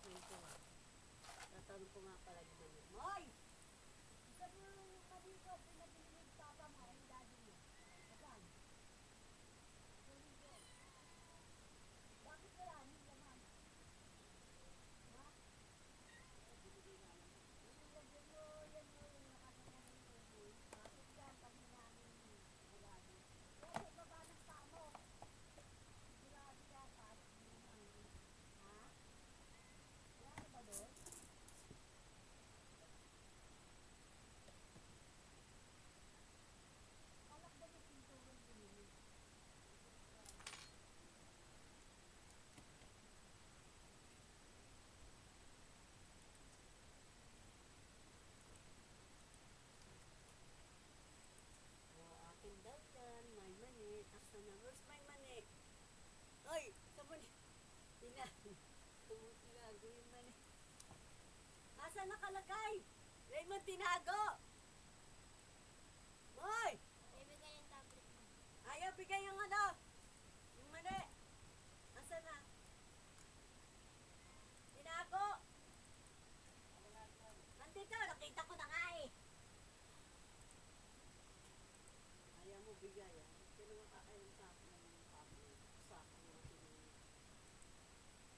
akin to. Tatanong ko nga pala naman yun. Moy! Isa mo yung maligo, pinabili yung papa mo, yung daddy mo. Saan? Maligo. Bakit wala? Hindi naman. Ha? Binigay nga naman. Binigay mo, yan mo, yung nakasama ng ulo. Bakit yan? Pag namin wala din. Kasi baba ng paa mo. Sigurado ka, parang hindi naman. Ha? Wala na ba doon? Alak ba yung pinturan binili? Akin daw yan. May mani. Asa na? Where's my mani? Oy! Sa mani. Tinago yung mani. Asa nakalagay? Raymond, tinago! Boy! Ibigay yung tablet mo. Ayaw bigay yung ano? Yung mani. Asa na? Tinago! Nandito, nakita ko na nga eh. Ayaw mo bigay ah. Sino makakain sa akin ng papo? Sa akin ng tinuli.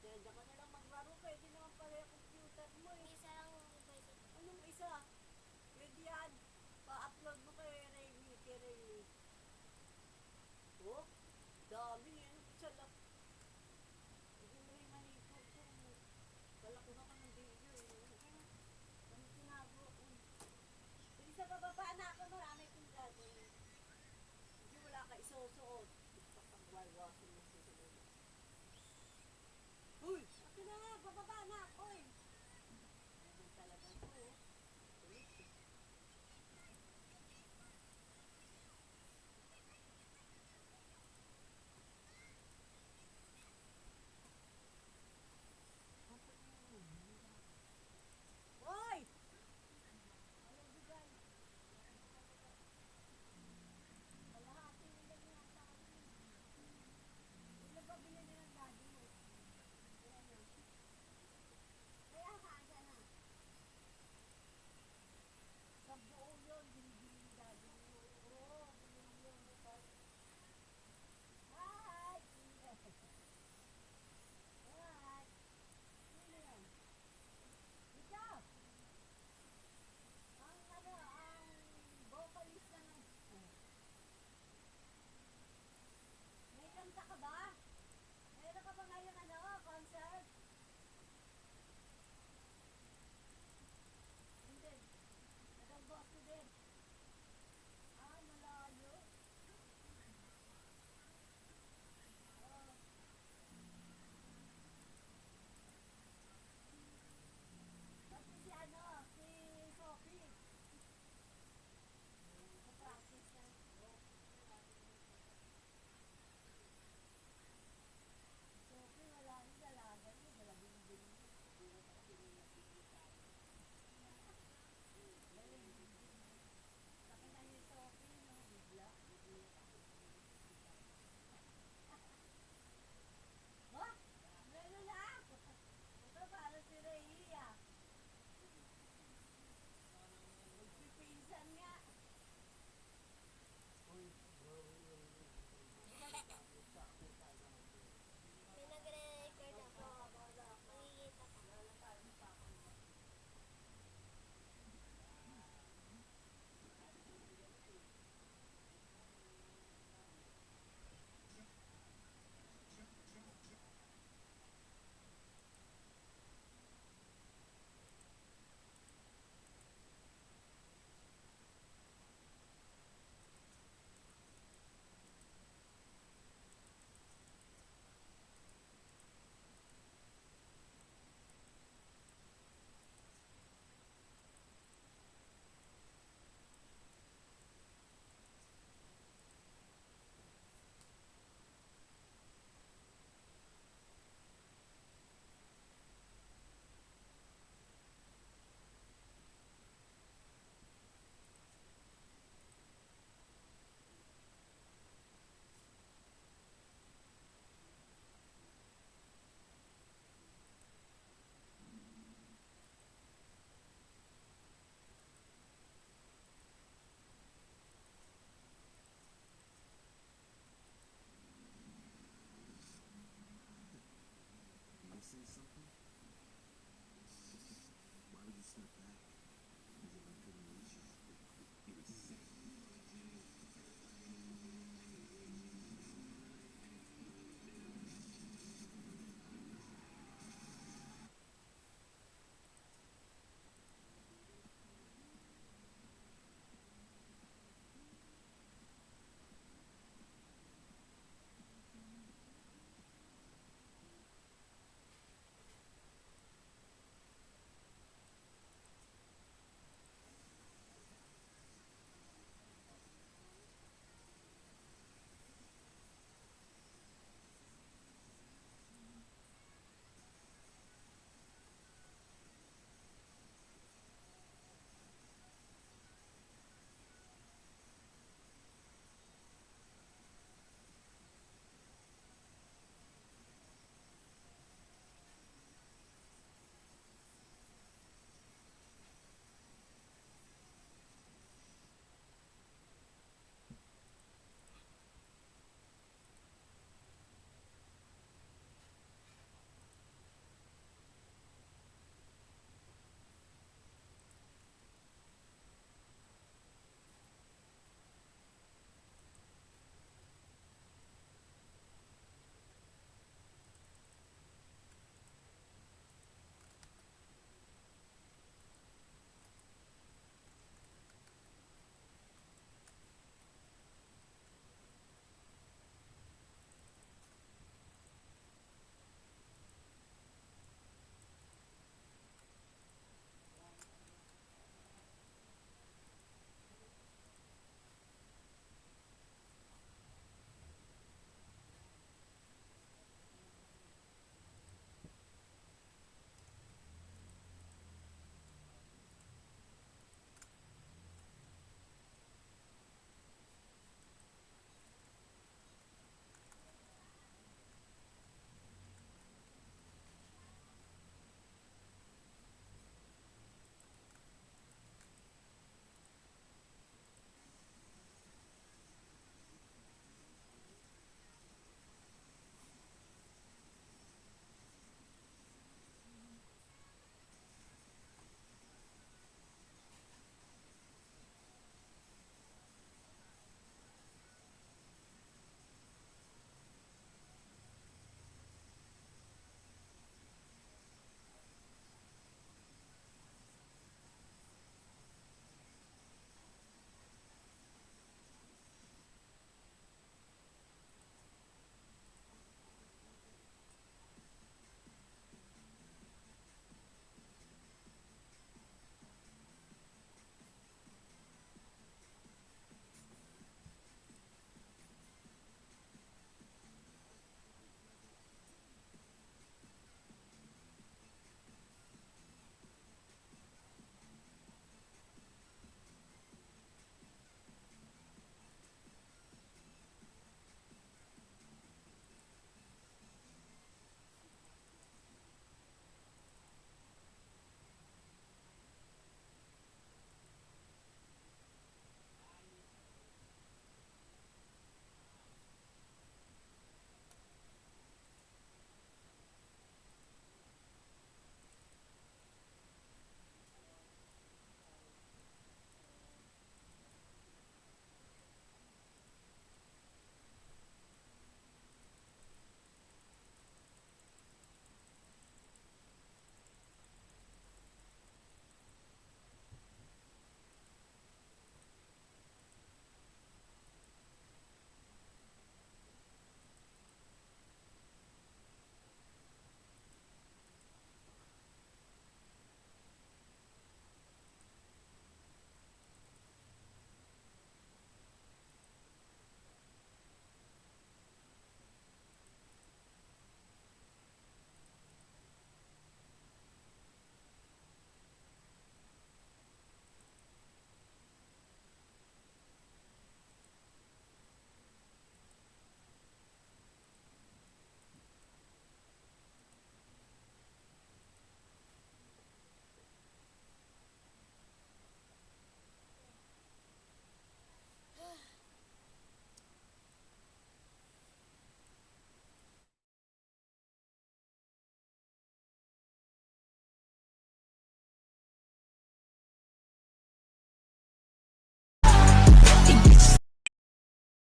Kaya dyan ka na lang maglaro. Pwede naman pala yung computer mo eh. Isa lang yung iba isa. Anong isa? Pwede yan. Pa-upload mo kay Raymi. Kay Raymi. Oh, dami yan. Isa lang. Hindi mo rin manito. Balak ko na ka ng video eh. Ano tinago ko? Hindi sa bababa na ako. Marami kong gagawin. Hindi wala ka isusuot. Pagwalwasin mo susunod. Uy! Akin na nga. Bababa na ako eh. Ano talaga ito oh. Hoy! Ayaw bigay. Kalahati yung lang yan sa akin.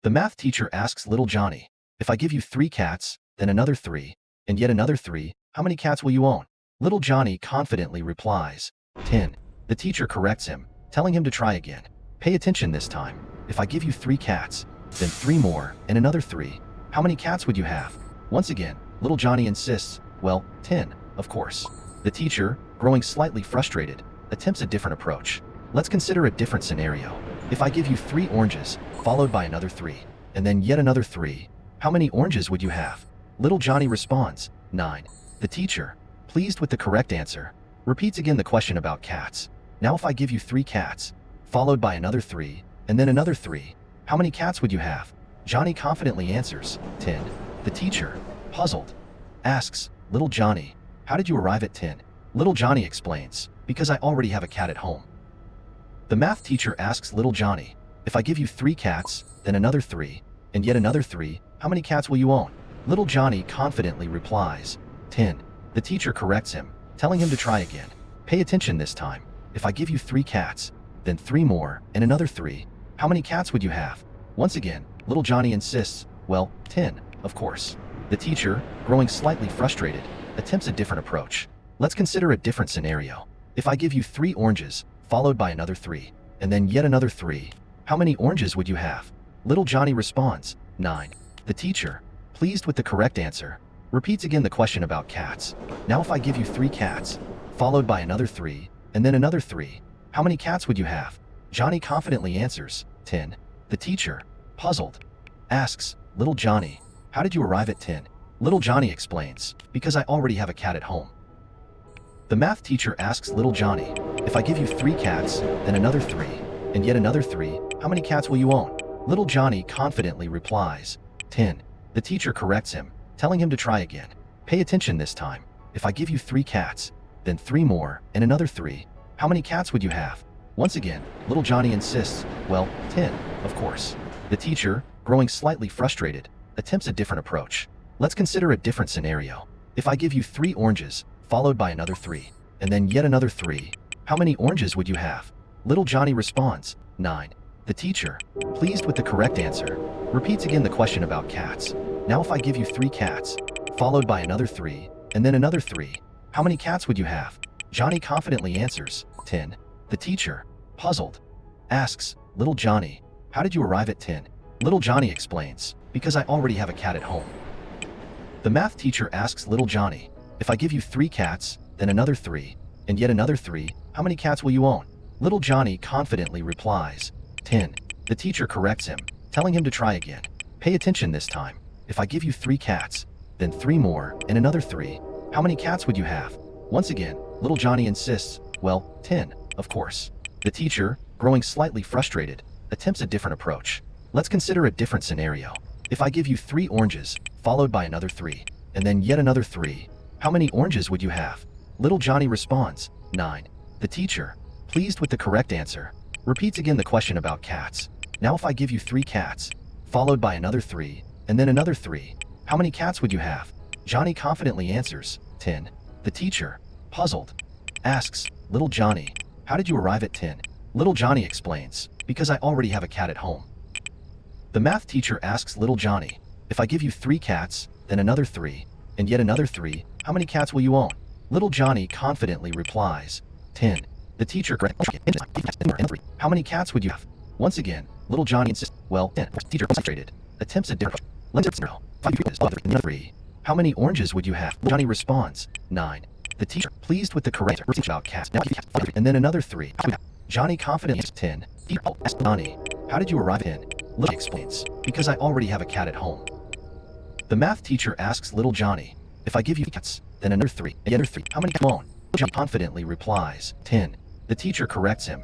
The math teacher asks little Johnny, if I give you 3 cats, then another 3, and yet another 3, how many cats will you own? Little Johnny confidently replies, 10. The teacher corrects him, telling him to try again. Pay attention this time. If I give you 3 cats, then 3 more, and another 3, how many cats would you have? Once again, little Johnny insists, well, 10, of course. The teacher, growing slightly frustrated, attempts a different approach. Let's consider a different scenario. If I give you 3 oranges, followed by another 3, and then yet another 3, how many oranges would you have? Little Johnny responds, 9. The teacher, pleased with the correct answer, repeats again the question about cats. Now if I give you 3 cats, followed by another 3, and then another 3, how many cats would you have? Johnny confidently answers, 10. The teacher, puzzled, asks, little Johnny, how did you arrive at 10? Little Johnny explains, because I already have a cat at home. The math teacher asks little Johnny, if I give you 3 cats, then another 3, and yet another 3, how many cats will you own? Little Johnny confidently replies, 10. The teacher corrects him, telling him to try again. Pay attention this time. If I give you 3 cats, then 3 more, and another 3, how many cats would you have? Once again, little Johnny insists, well, 10, of course. The teacher, growing slightly frustrated, attempts a different approach. Let's consider a different scenario. If I give you 3 oranges, followed by another 3, and then yet another 3, how many oranges would you have? Little Johnny responds, 9. The teacher, pleased with the correct answer, repeats again the question about cats. Now if I give you 3 cats, followed by another 3, and then another 3, how many cats would you have? Johnny confidently answers, 10. The teacher, puzzled, asks, little Johnny, how did you arrive at 10? Little Johnny explains, because I already have a cat at home. The math teacher asks little Johnny, if I give you 3 cats, then another 3, and yet another 3, how many cats will you own? Little Johnny confidently replies, 10. The teacher corrects him, telling him to try again. Pay attention this time. If I give you 3 cats, then 3 more, and another 3, how many cats would you have? Once again, little Johnny insists, well, 10, of course. The teacher, growing slightly frustrated, attempts a different approach. Let's consider a different scenario. If I give you 3 oranges, followed by another 3, and then yet another 3, how many oranges would you have? Little Johnny responds, 9. The teacher, pleased with the correct answer, repeats again the question about cats. Now if I give you 3 cats, followed by another 3, and then another 3, how many cats would you have? Johnny confidently answers, 10. The teacher, puzzled, asks, little Johnny, how did you arrive at 10? Little Johnny explains, because I already have a cat at home. The math teacher asks little Johnny, if I give you 3 cats, then another 3, and yet another 3, how many cats will you own? Little Johnny confidently replies, 10. The teacher corrects him, telling him to try again. Pay attention this time. If I give you 3 cats, then 3 more, and another 3, how many cats would you have? Once again, little Johnny insists, well, 10, of course. The teacher, growing slightly frustrated, attempts a different approach. Let's consider a different scenario. If I give you 3 oranges, followed by another 3, and then yet another 3, how many oranges would you have? Little Johnny responds, 9. The teacher, pleased with the correct answer, repeats again the question about cats. Now if I give you 3 cats, followed by another 3, and then another 3, how many cats would you have? Johnny confidently answers, 10. The teacher, puzzled, asks, little Johnny, how did you arrive at 10? Little Johnny explains, because I already have a cat at home. The math teacher asks little Johnny, if I give you 3 cats, then another 3, and yet another 3, how many cats will you own? Little Johnny confidently replies, 10. The teacher corrects, how many cats would you have? Once again, little Johnny insists, well, 10. Teacher concentrated, attempts a different, let's zero, 5, 3, how many oranges would you have? Johnny responds, 9. The teacher, pleased with the correct answer about cats, now and then another 3. Johnny confidently answers, 10. Teacher asks Johnny, how did you arrive at 10? Little explains, because I already have a cat at home. The math teacher asks little Johnny, if I give you cats, then another 3, and another 3, how many cats will you own? Johnny confidently replies, 10. The teacher corrects him.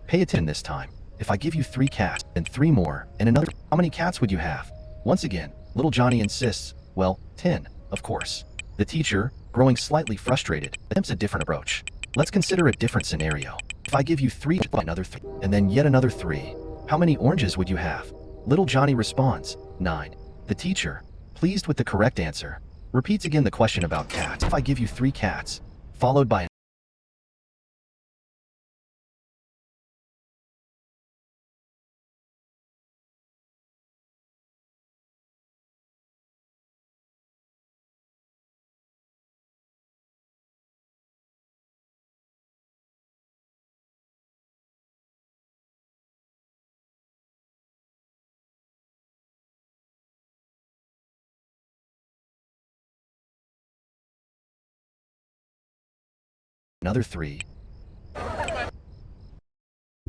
Pay attention this time. If I give you 3 cats, then 3 more, and another, how many cats would you have? Once again, little Johnny insists, well, 10, of course. The teacher, growing slightly frustrated, attempts a different approach. Let's consider a different scenario. If I give you 3, another 3, and then yet another 3, how many oranges would you have? Little Johnny responds, 9. The teacher, pleased with the correct answer, repeats again the question about cats. If I give you 3 cats, followed by another 3.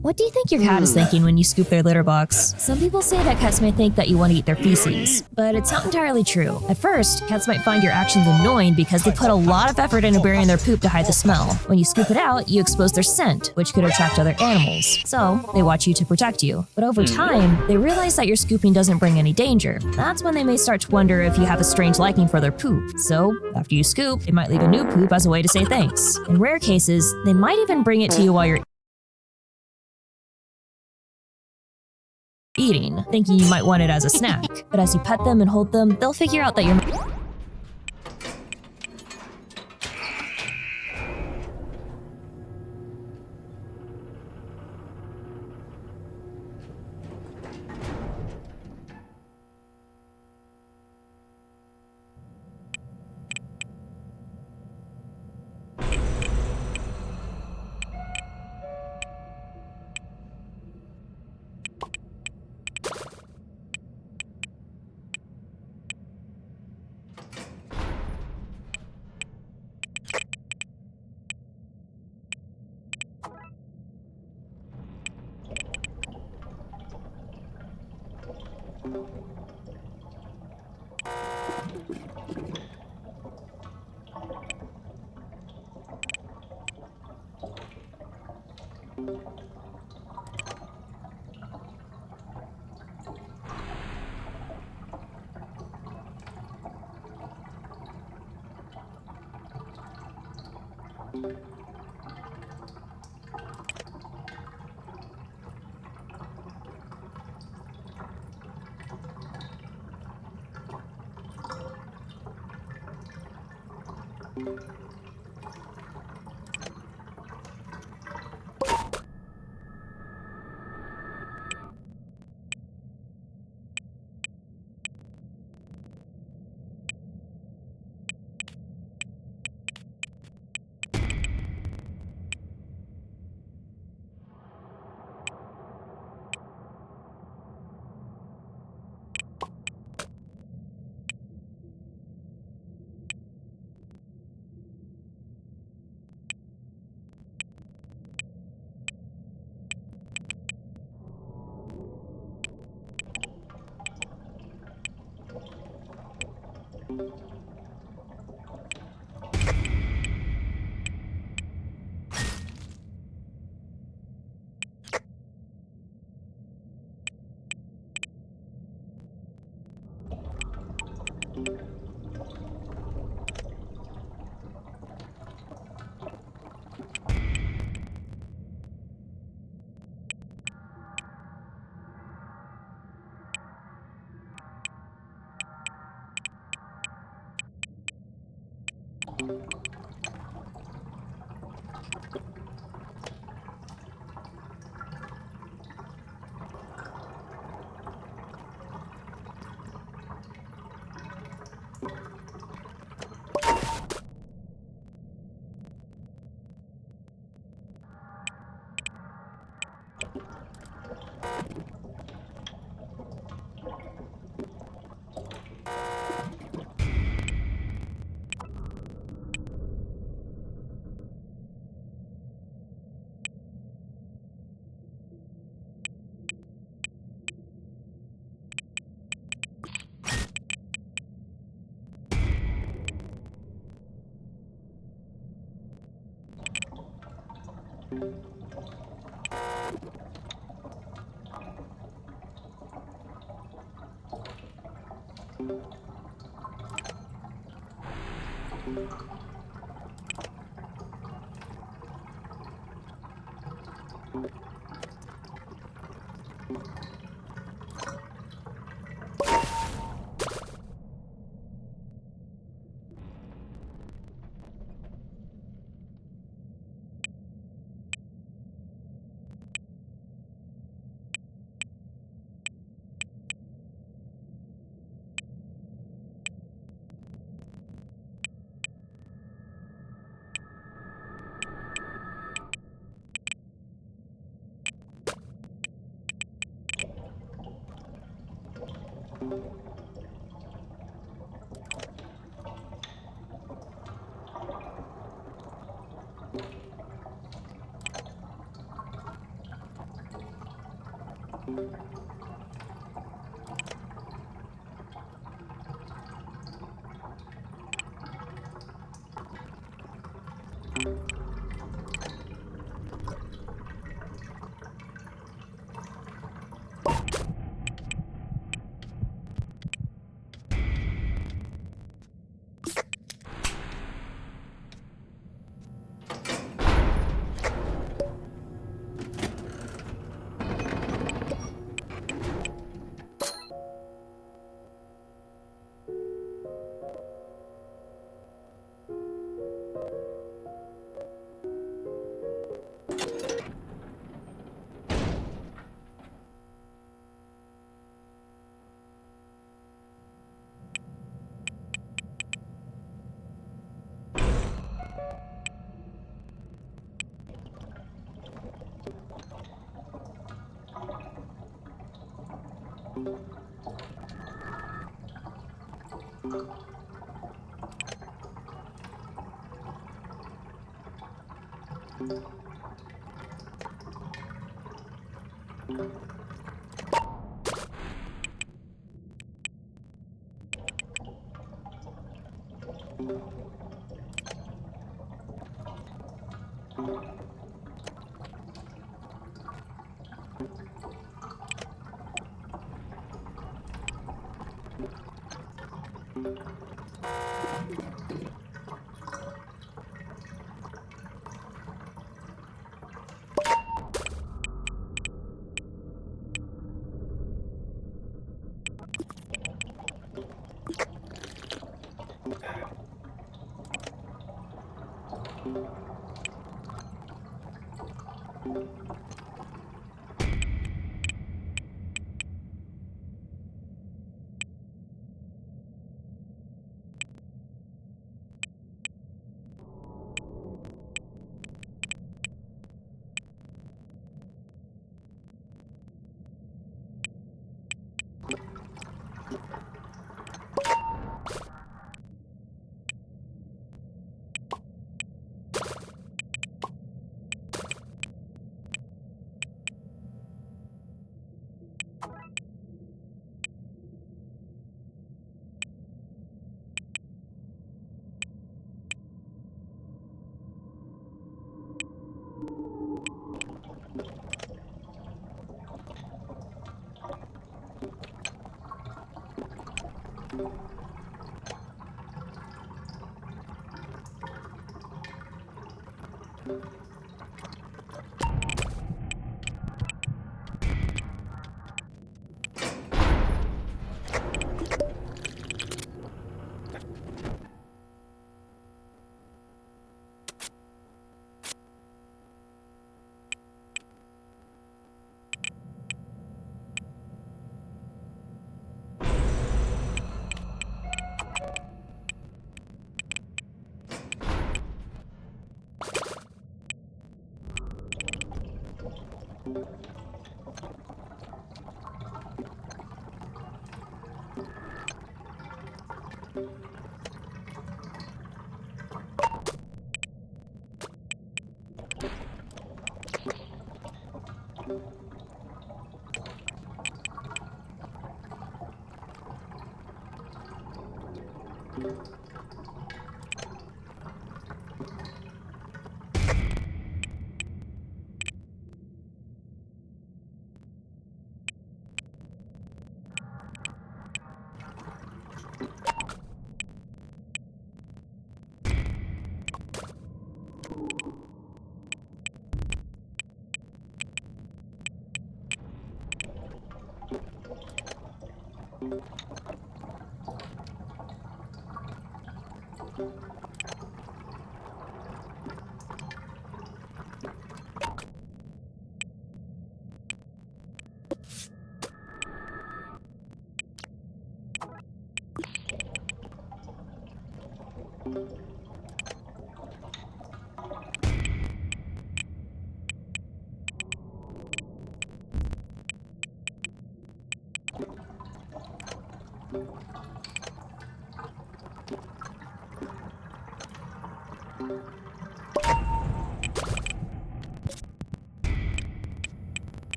What do you think your cat is thinking when you scoop their litter box? Some people say that cats may think that you want to eat their feces, but it's not entirely true. At first, cats might find your actions annoying because they put a lot of effort into burying their poop to hide the smell. When you scoop it out, you expose their scent, which could attract other animals. So, they watch you to protect you. But over time, they realize that your scooping doesn't bring any danger. That's when they may start to wonder if you have a strange liking for their poop. So, after you scoop, they might leave a new poop as a way to say thanks. In rare cases, they might even bring it to you while you're eating, thinking you might want it as a snack. But as you pet them and hold them, they'll figure out that you're